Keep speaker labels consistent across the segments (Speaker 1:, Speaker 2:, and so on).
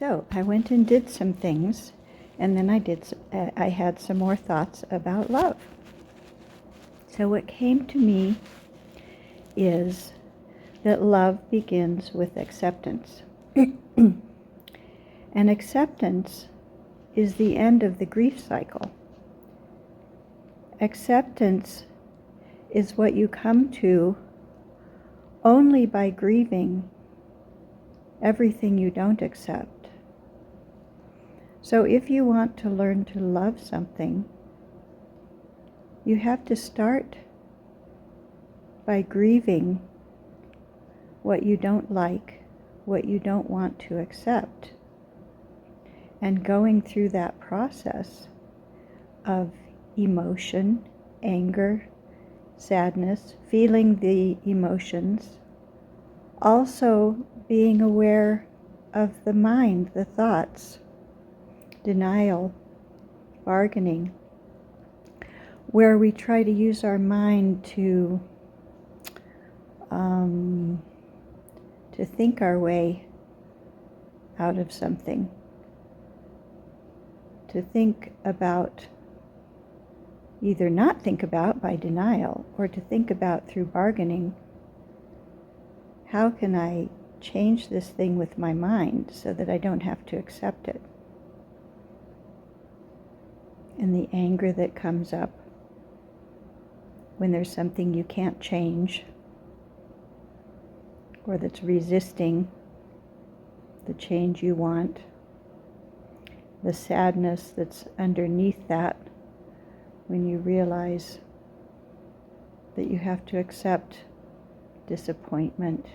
Speaker 1: So I went and did some things, and then I had some more thoughts about love. So what came to me is that love begins with acceptance. And acceptance is the end of the grief cycle. Acceptance is what you come to only by grieving everything you don't accept. So if you want to learn to love something, you have to start by grieving what you don't like, what you don't want to accept, and going through that process of emotion, anger, sadness, feeling the emotions, also being aware of the mind, the thoughts, denial, bargaining, where we try to use our mind to think our way out of something, to think about, either not think about by denial, or to think about through bargaining, how can I change this thing with my mind so that I don't have to accept it? And the anger that comes up when there's something you can't change, or that's resisting the change you want, the sadness that's underneath that when you realize that you have to accept disappointment,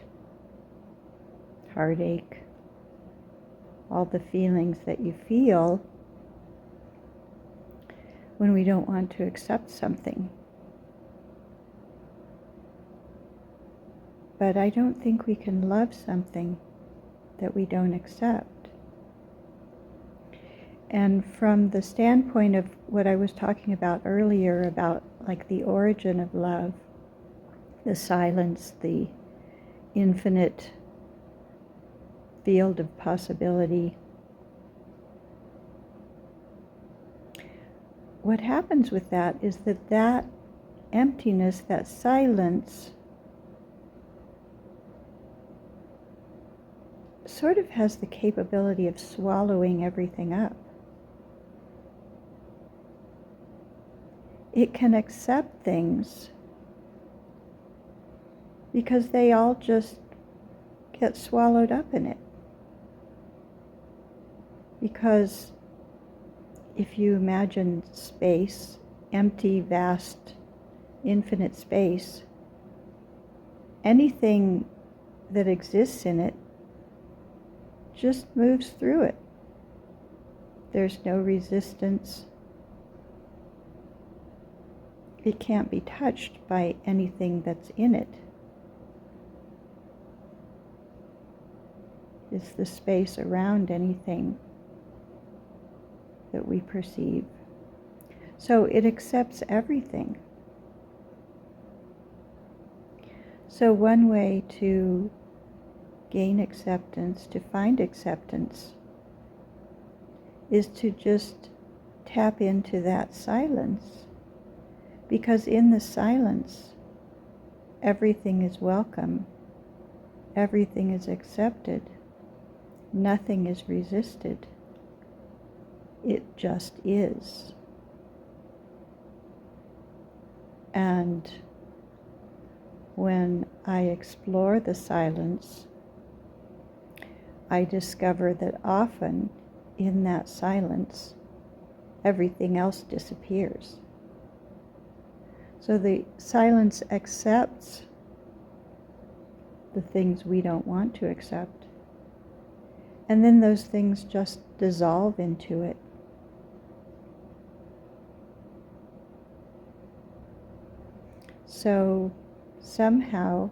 Speaker 1: heartache, all the feelings that you feel when we don't want to accept something. But I don't think we can love something that we don't accept. And from the standpoint of what I was talking about earlier, about like the origin of love, the silence, the infinite field of possibility, what happens with that is that emptiness, that silence, sort of has the capability of swallowing everything up. It can accept things because they all just get swallowed up in it. Because if you imagine space, empty, vast, infinite space, anything that exists in it just moves through it. There's no resistance. It can't be touched by anything that's in it. It's the space around anything that we perceive. So it accepts everything. So one way to gain acceptance, to find acceptance, is to just tap into that silence. Because in the silence, everything is welcome, everything is accepted, nothing is resisted. It just is. And when I explore the silence, I discover that often in that silence, everything else disappears. So the silence accepts the things we don't want to accept. And then those things just dissolve into it. So somehow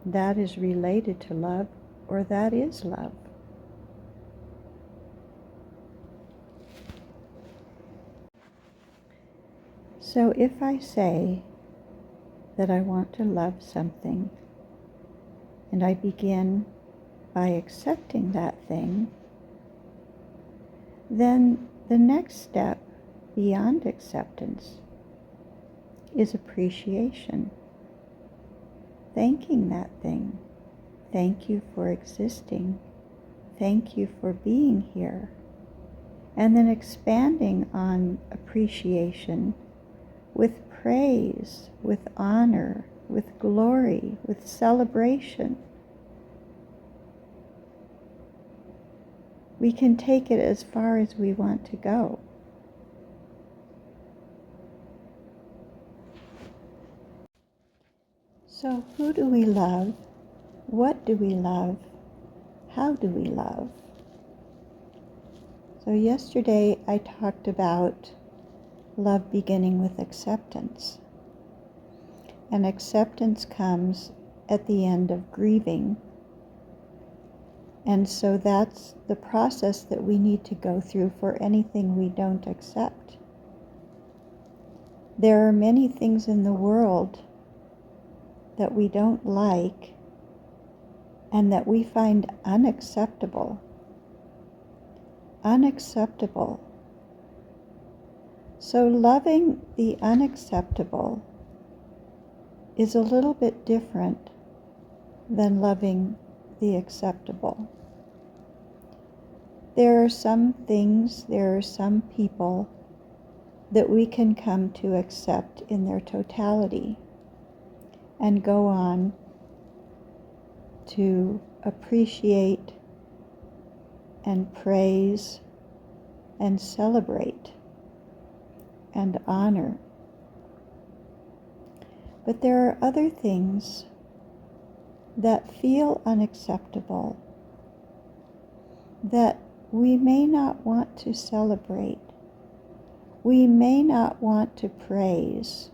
Speaker 1: that is related to love, or that is love. So if I say that I want to love something, and I begin by accepting that thing, then the next step beyond acceptance is appreciation. Thanking that thing. Thank you for existing. Thank you for being here. And then expanding on appreciation with praise, with honor, with glory, with celebration. We can take it as far as we want to go. So who do we love? What do we love? How do we love? So yesterday I talked about love beginning with acceptance. And acceptance comes at the end of grieving. And so that's the process that we need to go through for anything we don't accept. There are many things in the world that we don't like and that we find unacceptable. Unacceptable. So loving the unacceptable is a little bit different than loving the acceptable. There are some things, there are some people that we can come to accept in their totality and go on to appreciate and praise and celebrate and honor. But there are other things that feel unacceptable, that we may not want to celebrate, we may not want to praise,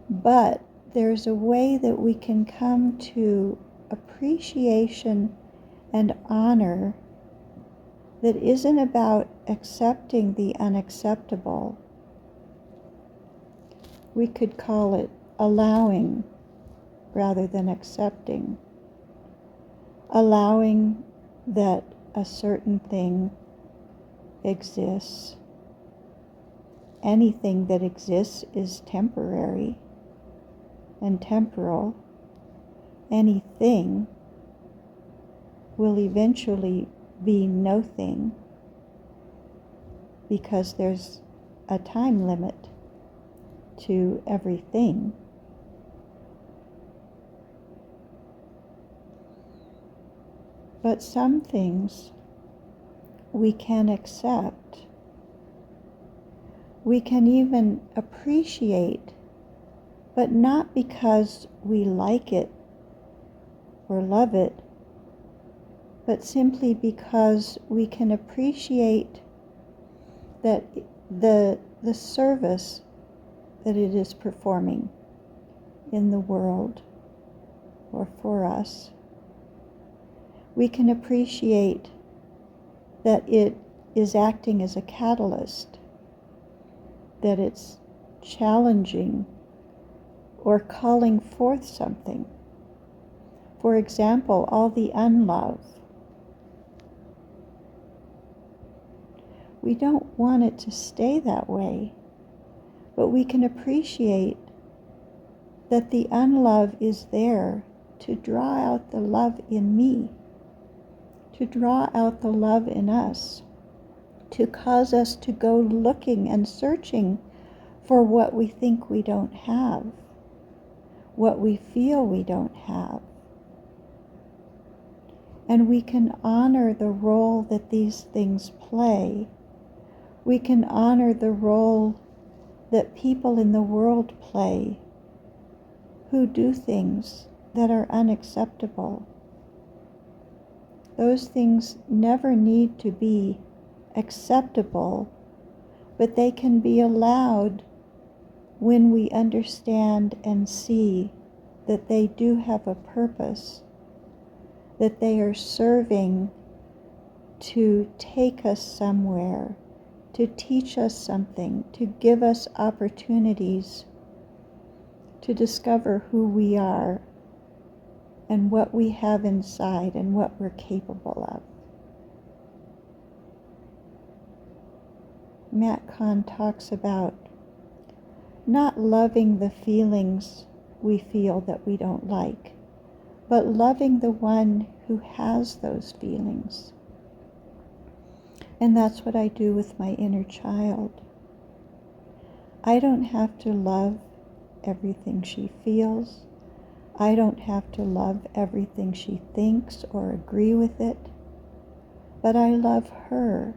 Speaker 1: but there's a way that we can come to appreciation and honor that isn't about accepting the unacceptable. We could call it allowing rather than accepting. Allowing that a certain thing exists. Anything that exists is temporary and temporal. Anything will eventually be no thing because there's a time limit to everything. But some things we can accept. We can even appreciate, but not because we like it or love it, but simply because we can appreciate that the service that it is performing in the world or for us. We can appreciate that it is acting as a catalyst, that it's challenging or calling forth something. For example, all the unlove. We don't want it to stay that way, but we can appreciate that the unlove is there to draw out the love in me, to draw out the love in us, to cause us to go looking and searching for what we think we don't have, what we feel we don't have. And we can honor the role that these things play. We can honor the role that people in the world play who do things that are unacceptable. Those things never need to be acceptable, but they can be allowed when we understand and see that they do have a purpose, that they are serving to take us somewhere, to teach us something, to give us opportunities to discover who we are and what we have inside and what we're capable of. Matt Kahn talks about not loving the feelings we feel that we don't like, but loving the one who has those feelings. And that's what I do with my inner child. I don't have to love everything she feels. I don't have to love everything she thinks or agree with it. But I love her.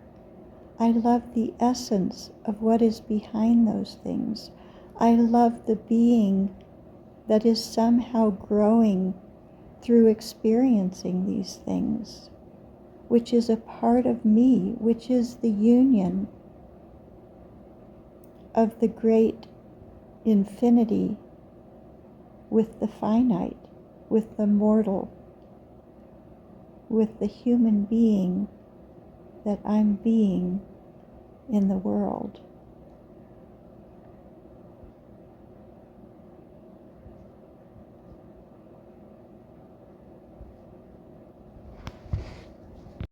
Speaker 1: I love the essence of what is behind those things. I love the being that is somehow growing through experiencing these things, which is a part of me, which is the union of the great infinity with the finite, with the mortal, with the human being that I'm being in the world.